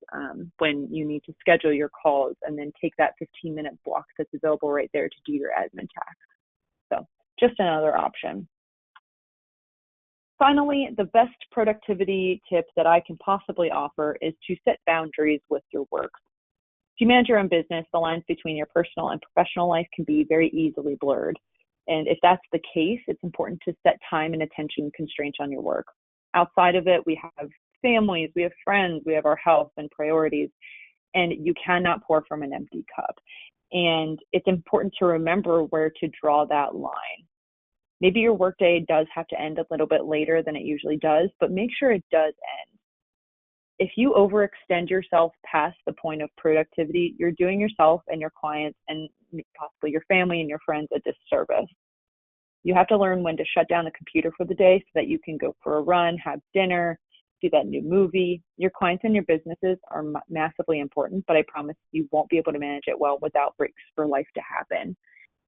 when you need to schedule your calls and then take that 15-minute block that's available right there to do your admin tasks. So just another option. Finally, the best productivity tip that I can possibly offer is to set boundaries with your work. If you manage your own business, the lines between your personal and professional life can be very easily blurred. And if that's the case, it's important to set time and attention constraints on your work. Outside of it, we have families, we have friends, we have our health and priorities, and you cannot pour from an empty cup. And it's important to remember where to draw that line. Maybe your workday does have to end a little bit later than it usually does, but make sure it does end. If you overextend yourself past the point of productivity, you're doing yourself and your clients and possibly your family and your friends a disservice. You have to learn when to shut down the computer for the day so that you can go for a run, have dinner, see that new movie. Your clients and your businesses are massively important, but I promise you won't be able to manage it well without breaks for life to happen.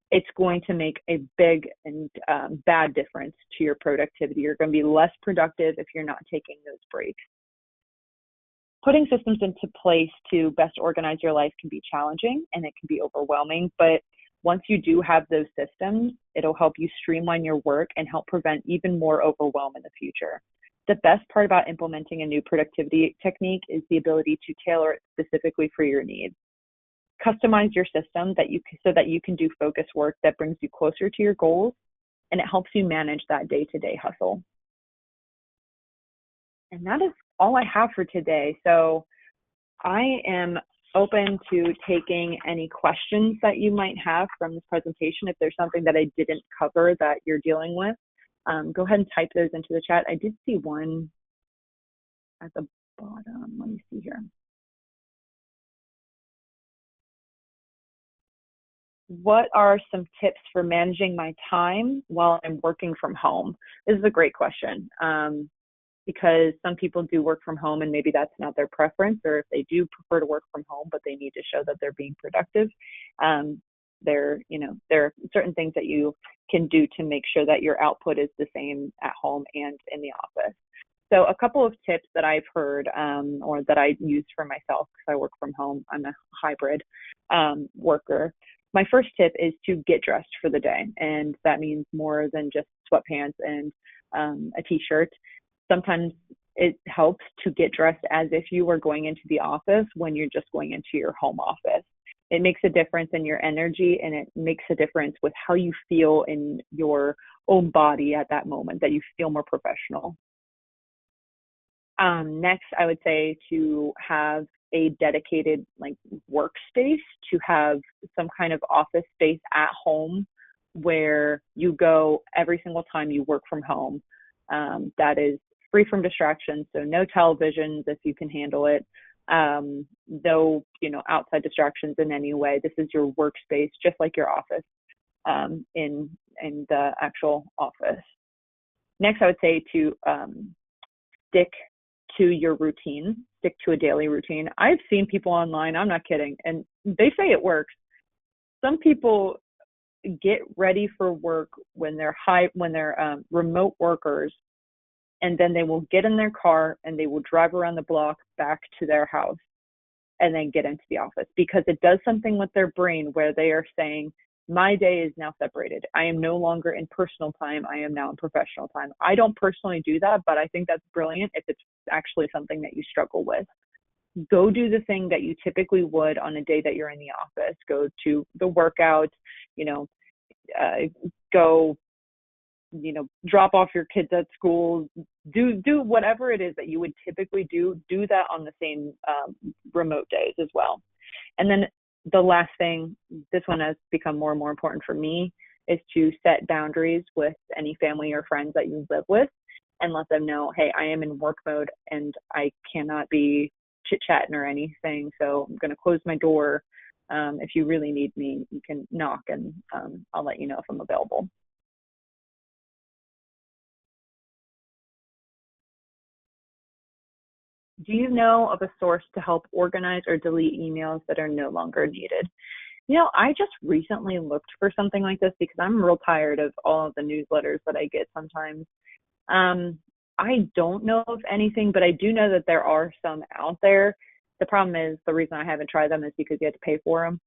It's going to make a big and bad difference to your productivity. You're going to be less productive if you're not taking those breaks. Putting systems into place to best organize your life can be challenging and it can be overwhelming, but once you do have those systems, it'll help you streamline your work and help prevent even more overwhelm in the future. The best part about implementing a new productivity technique is the ability to tailor it specifically for your needs. Customize your system so that you can do focused work that brings you closer to your goals, and it helps you manage that day-to-day hustle. And that is all I have for today. So I am open to taking any questions that you might have from this presentation. If there's something that I didn't cover that you're dealing with, go ahead and type those into the chat. I did see one at the bottom. Let me see here. What are some tips for managing my time while I'm working from home? This is a great question because some people do work from home and maybe that's not their preference, or if they do prefer to work from home, but they need to show that they're being productive. There are certain things that you can do to make sure that your output is the same at home and in the office. So a couple of tips that I've heard or that I use for myself because I work from home. I'm a hybrid worker. My first tip is to get dressed for the day, and that means more than just sweatpants and a t-shirt. Sometimes it helps to get dressed as if you were going into the office when you're just going into your home office. It makes a difference in your energy, and it makes a difference with how you feel in your own body at that moment, that you feel more professional. Next, I would say to have a dedicated workspace, to have some kind of office space at home where you go every single time you work from home. That is free from distractions, so no televisions if you can handle it. No, outside distractions in any way. This is your workspace, just like your office. in the actual office. Next, I would say to stick to your routine, stick to a daily routine. I've seen people online, I'm not kidding, and they say it works. Some people get ready for work when they're remote workers, and then they will get in their car and they will drive around the block back to their house and then get into the office, because it does something with their brain where they are saying, my day is now separated. I am no longer in personal time. I am now in professional time. I don't personally do that, but I think that's brilliant if it's actually something that you struggle with. Go do the thing that you typically would on a day that you're in the office. Go to the workout, go, drop off your kids at school, do whatever it is that you would typically do that on the same remote days as well. And then the last thing, this one has become more and more important for me, is to set boundaries with any family or friends that you live with and let them know, hey, I am in work mode and I cannot be chit-chatting or anything, so I'm going to close my door. If you really need me, you can knock and I'll let you know if I'm available. Do you know of a source to help organize or delete emails that are no longer needed? I just recently looked for something like this because I'm real tired of all of the newsletters that I get sometimes. I don't know of anything, but I do know that there are some out there. The problem is, the reason I haven't tried them is because you have to pay for them.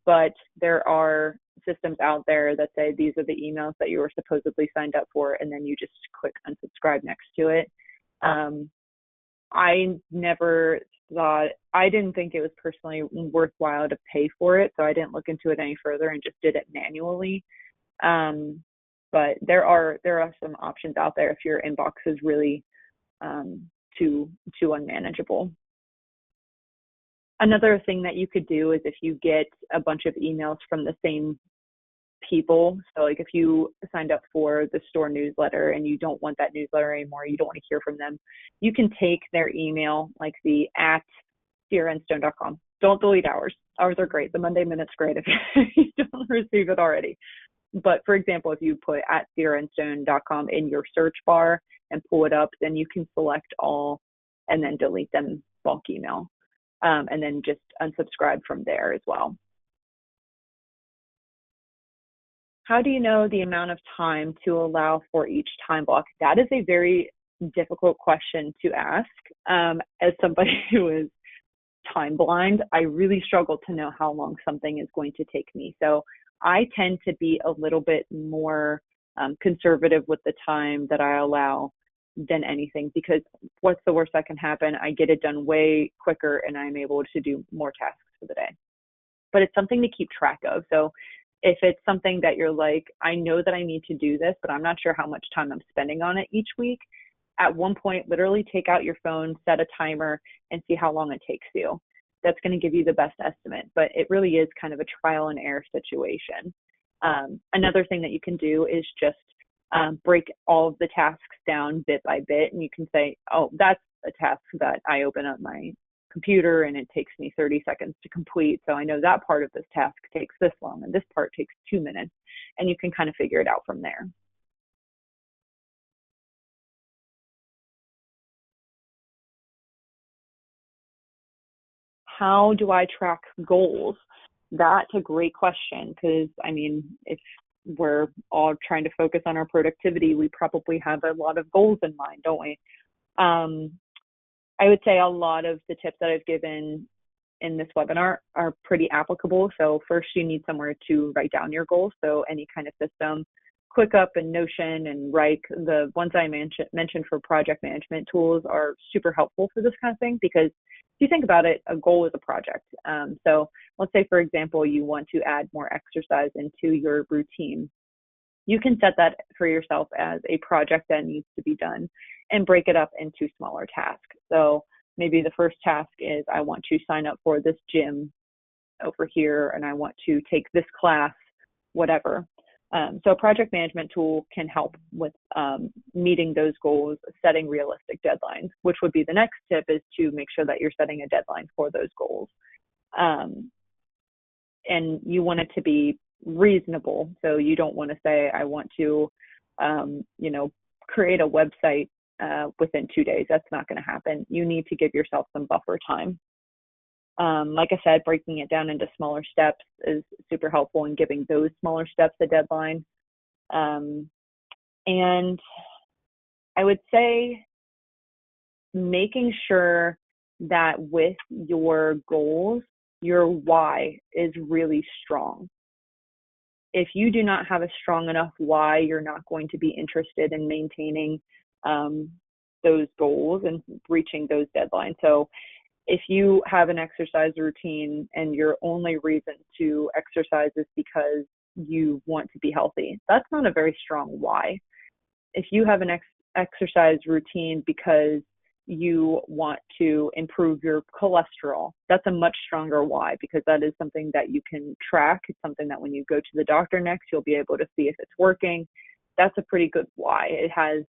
But there are systems out there that say these are the emails that you were supposedly signed up for, and then you just click unsubscribe next to it. I didn't think it was personally worthwhile to pay for it, so I didn't look into it any further and just did it manually. But there are some options out there if your inbox is really too unmanageable. Another thing that you could do is if you get a bunch of emails from the same people, so like if you signed up for the store newsletter and you don't want that newsletter anymore, you don't want to hear from them, you can take their email, like the @crnstone.com. Don't delete ours. Ours are great. The Monday Minute's great if you don't receive it already. But for example, if you put @crnstone.com in your search bar and pull it up, then you can select all and then delete them bulk email, and then just unsubscribe from there as well. How do you know the amount of time to allow for each time block? That is a very difficult question to ask. As somebody who is time blind, I really struggle to know how long something is going to take me. So I tend to be a little bit more conservative with the time that I allow than anything, because what's the worst that can happen? I get it done way quicker and I'm able to do more tasks for the day. But it's something to keep track of. So if it's something that you're like, I know that I need to do this, but I'm not sure how much time I'm spending on it each week, at one point, literally take out your phone, set a timer, and see how long it takes you. That's going to give you the best estimate, but it really is kind of a trial and error situation. Another thing that you can do is just break all of the tasks down bit by bit, and you can say, oh, that's a task that I open up my computer and it takes me 30 seconds to complete. So I know that part of this task takes this long and this part takes 2 minutes, and you can kind of figure it out from there. How do I track goals? That's a great question, because if we're all trying to focus on our productivity, we probably have a lot of goals in mind, don't we? I would say a lot of the tips that I've given in this webinar are pretty applicable. So first, you need somewhere to write down your goals. So any kind of system, ClickUp and Notion and Wrike, the ones I mentioned for project management tools, are super helpful for this kind of thing, because if you think about it, a goal is a project. So let's say, for example, you want to add more exercise into your routine. You can set that for yourself as a project that needs to be done and break it up into smaller tasks. So maybe the first task is, I want to sign up for this gym over here, and I want to take this class, whatever. So a project management tool can help with meeting those goals, setting realistic deadlines, which would be the next tip, is to make sure that you're setting a deadline for those goals. And you want it to be reasonable. So you don't want to say, I want to, create a website within 2 days. That's not going to happen. You need to give yourself some buffer time. Like I said, breaking it down into smaller steps is super helpful in giving those smaller steps a deadline. And I would say making sure that with your goals, your why is really strong. If you do not have a strong enough why, you're not going to be interested in maintaining those goals and reaching those deadlines. So if you have an exercise routine and your only reason to exercise is because you want to be healthy, that's not a very strong why. If you have an exercise routine because you want to improve your cholesterol, that's a much stronger why, because that is something that you can track. It's something that when you go to the doctor next, you'll be able to see if it's working. That's a pretty good why. It has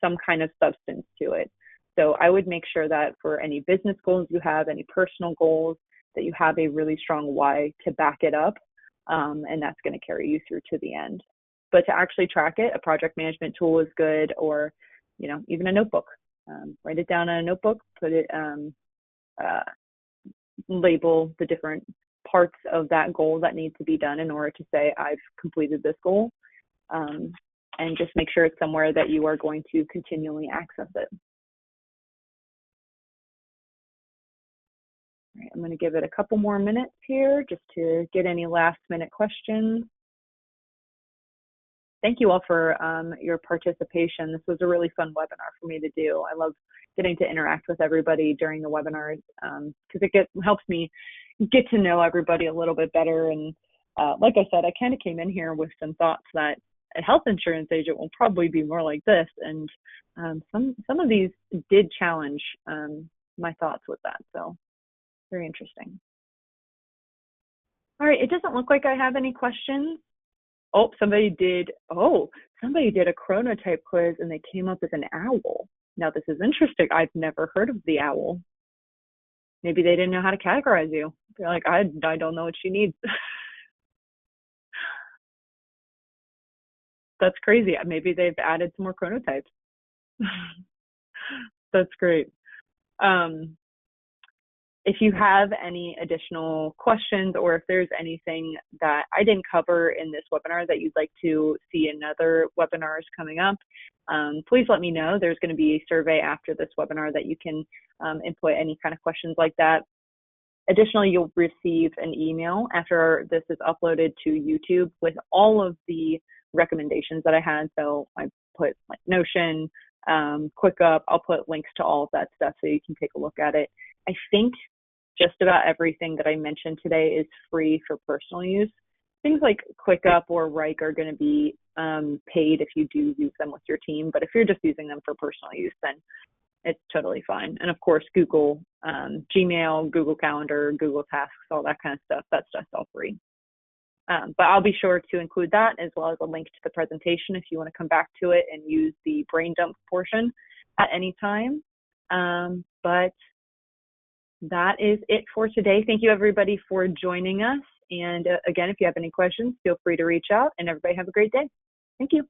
some kind of substance to it. So I would make sure that for any business goals you have, any personal goals, that you have a really strong why to back it up. And that's going to carry you through to the end. But to actually track it, a project management tool is good, or, even a notebook. Write it down in a notebook, put it, label the different parts of that goal that need to be done in order to say, I've completed this goal. And just make sure it's somewhere that you are going to continually access it. All right, I'm going to give it a couple more minutes here just to get any last minute questions. Thank you all for your participation. This was a really fun webinar for me to do. I love getting to interact with everybody during the webinars because it helps me get to know everybody a little bit better. And like I said, I kind of came in here with some thoughts that a health insurance agent will probably be more like this. And some of these did challenge my thoughts with that. So very interesting. All right, it doesn't look like I have any questions. Oh, somebody did a chronotype quiz and they came up with an owl. Now this is interesting. I've never heard of the owl. Maybe they didn't know how to categorize you. They're like, I don't know what she needs. That's crazy. Maybe they've added some more chronotypes. That's great. If you have any additional questions, or if there's anything that I didn't cover in this webinar that you'd like to see in other webinars coming up, please let me know. There's going to be a survey after this webinar that you can input any kind of questions like that. Additionally, you'll receive an email after this is uploaded to YouTube with all of the recommendations that I had. So I put like Notion, ClickUp, I'll put links to all of that stuff so you can take a look at it. I think just about everything that I mentioned today is free for personal use. Things like ClickUp or Rike are going to be paid if you do use them with your team. But if you're just using them for personal use, then it's totally fine. And of course, Google, Gmail, Google Calendar, Google Tasks, all that kind of stuff, that's just all free. But I'll be sure to include that as well as a link to the presentation if you want to come back to it and use the brain dump portion at any time. But that is it for today. Thank you everybody for joining us. And again, if you have any questions, feel free to reach out, and everybody have a great day. Thank you.